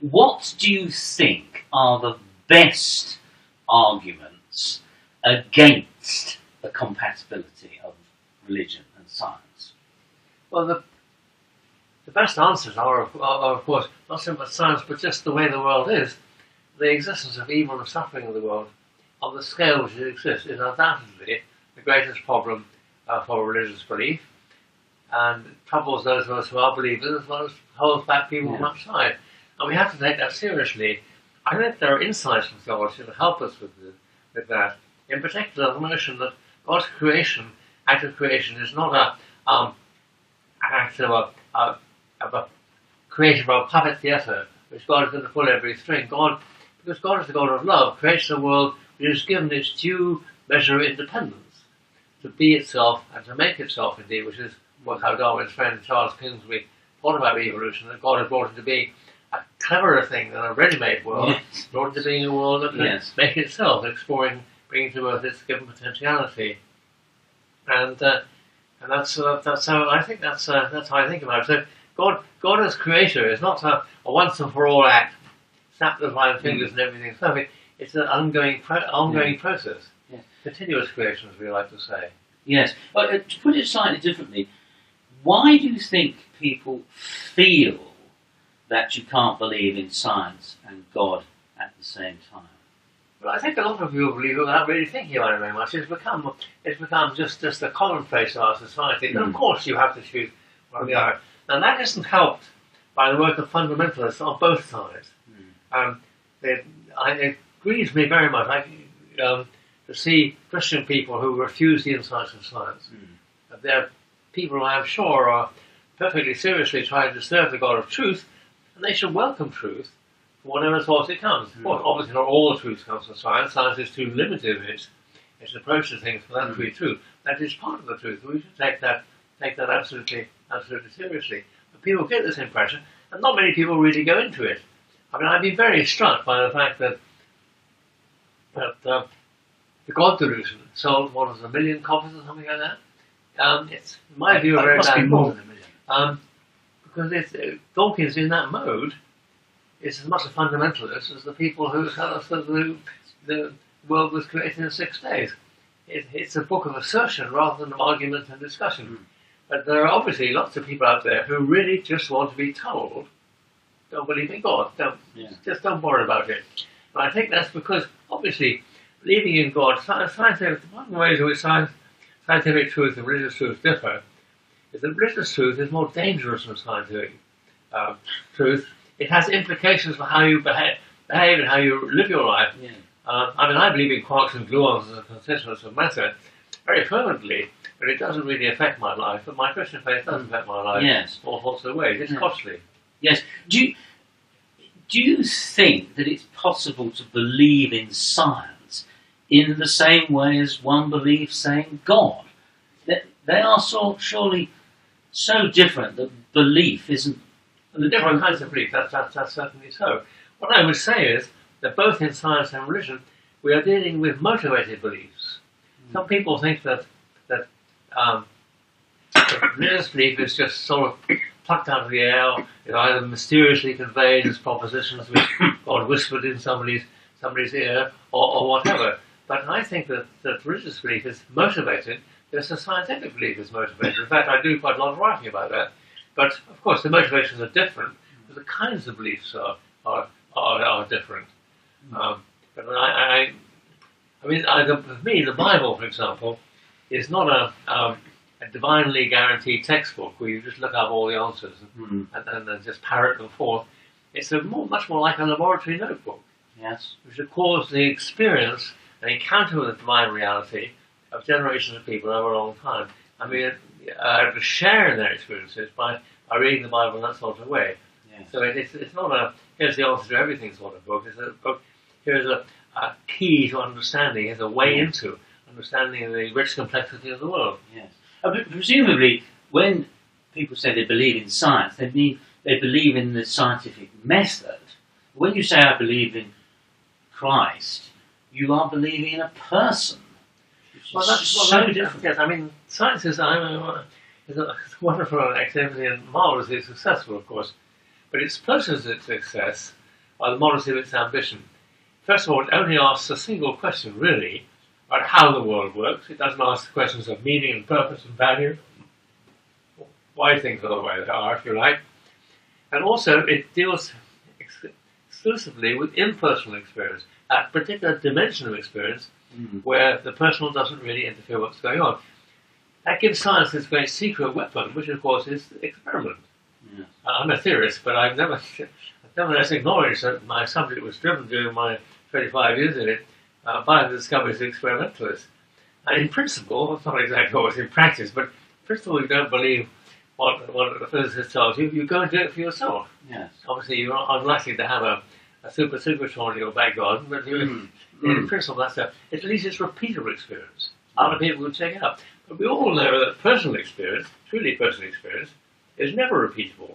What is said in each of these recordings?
what do you think are the best arguments against the compatibility of religion and science? Well, the best answers are, of course, not so much science, but just the way the world is. The existence of evil and suffering in the world, on the scale which it exists, is undoubtedly the greatest problem for religious belief, and it troubles those of us who are believers as well as holds back people from outside. And we have to take that seriously. I think there are insights from theology that help us with that. In particular, the notion that God's creation, act of creation, is not an act of a creation of a puppet theatre, which God is going to pull every string. Because God is the God of love, creates a world which is given its due measure of independence to be itself and to make itself, indeed, which is how Darwin's friend Charles Kingsley thought about evolution, that God had brought it to be a cleverer thing than a ready-made world, brought it to being a world that can make itself, exploring, bringing to earth its given potentiality. And that's how I think that's how I think about it. So God as creator is not a once and for all act, snap the five fingers and everything's perfect. It's an ongoing process, continuous creation, as we like to say. Yes. Well, to put it slightly differently, why do you think people feel that you can't believe in science and God at the same time? Well, I think a lot of people believe it without really thinking about it very much. It's become just a commonplace of our society. And of course you have to choose one or the other. And that isn't helped by the work of fundamentalists on both sides. It grieves me very much to see Christian people who refuse the insights of science. They're people who I'm sure are perfectly seriously trying to serve the God of truth, and they should welcome truth from whatever source it comes. Well, obviously not all the truth comes from science. Science is too limited in its approach to things for that to be true. That is part of the truth. We should take that absolutely seriously. But people get this impression, and not many people really go into it. I mean, I've been very struck by the fact that the God delusion sold, 1 million copies or something like that. It's, in my view, a very bad book. Because Dawkins, in that mode, is as much a fundamentalist as the people who tell us that the world was created in 6 days. It's a book of assertion rather than of argument and discussion. But there are obviously lots of people out there who really just want to be told, don't believe in God, just don't worry about it. And I think that's because, obviously, believing in God, one of the ways in which scientific truth and religious truth differ is that religious truth is more dangerous than scientific truth. It has implications for how you behave and how you live your life. I mean, I believe in quarks and gluons as a constituents of matter very fervently, but it doesn't really affect my life. But my Christian faith does affect my life in all sorts of ways. It's costly. Yes. Do you think that it's possible to believe in science in the same way as one believes, say, in God? They are surely so different that belief isn't... The different kinds of belief, that's certainly so. What I would say is that both in science and religion, we are dealing with motivated beliefs. Some people think that religious belief is just sort of plucked out of the air, is either mysteriously conveyed as propositions which God whispered in somebody's ear, or whatever. But I think that religious belief is motivated, just as scientific belief is motivated. In fact, I do quite a lot of writing about that. But of course, the motivations are different, but the kinds of beliefs are different. But I mean, for me, the Bible, for example, is not a divinely guaranteed textbook where you just look up all the answers and then just parrot them forth. It's much more like a laboratory notebook, which records the experience and encounter with the divine reality of generations of people over a long time. I mean, to share in their experiences by reading the Bible in that sort of way. So it's not here's the answer to everything sort of book. It's a book, here's a key to understanding, here's a way into understanding the rich complexity of the world. Presumably, when people say they believe in science, they mean they believe in the scientific method. When you say I believe in Christ, you are believing in a person. Well, that's so different. Yes, I mean, science is a wonderful activity and marvelously successful, of course. But its process of success or the modesty of its ambition. First of all, it only asks a single question, really, about how the world works. It doesn't ask the questions of meaning and purpose and value, why things are the way they are, if you like. And also, it deals exclusively with impersonal experience, that particular dimension of experience where the personal doesn't really interfere with what's going on. That gives science this very secret weapon, which of course is experiment. Yes. I'm a theorist, but I've nevertheless acknowledged that my subject was driven during my 35 years in it by the discoveries of experimentalists. And in principle, it's not exactly what was in practice, but in principle, you don't believe what the physicist tells you, you go and do it for yourself. Yes. Obviously, you're unlikely to have a super supertron in your back garden, but in principle, at least it's repeatable experience. Other people will check it out. But we all know that personal experience, truly personal experience, is never repeatable.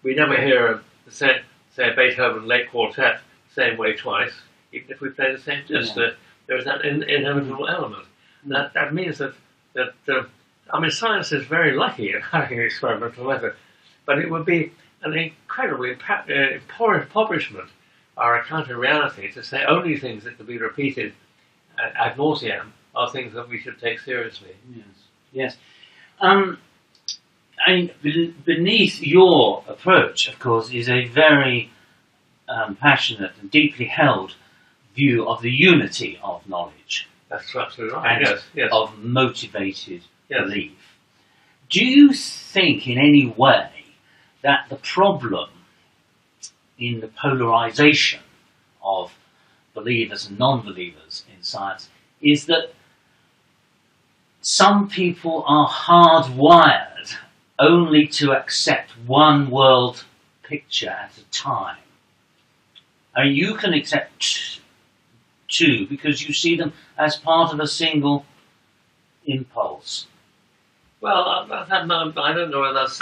We never hear, say Beethoven Late Quartet, same way twice, even if we play the same disc. There is that inevitable element. That means that science is very lucky in having an experimental method, but it would be an incredible impoverishment our account of reality to say only things that can be repeated ad nauseam are things that we should take seriously. Yes. Beneath your approach, of course, is a very passionate and deeply held view of the unity of knowledge. That's absolutely right. And yes. of motivated belief. Do you think in any way that the problem in the polarization of believers and non-believers in science is that some people are hardwired only to accept one world picture at a time? I mean, you can accept two because you see them as part of a single impulse. Well, I don't know whether that's...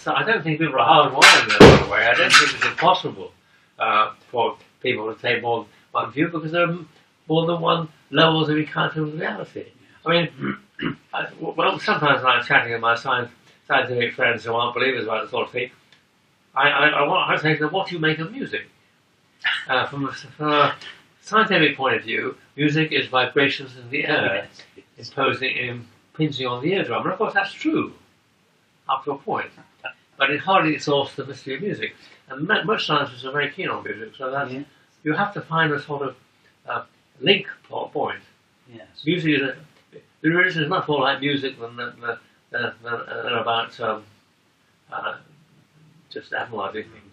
I don't think people are hardwired in that way. I don't think it's impossible for people to take more than one view because there are more than one levels of encounter with reality. I mean, sometimes when I'm chatting with my scientific friends who aren't believers about this sort of thing, I say to them, what do you make of music? From a scientific point of view, music is vibrations in the air, impinging on the eardrum. And of course that's true, up to a point. But it hardly solves the mystery of music. And most scientists are very keen on music, so that's, you have to find a sort of link point. Yes. Music is the religion is much more like music than about just analysing things.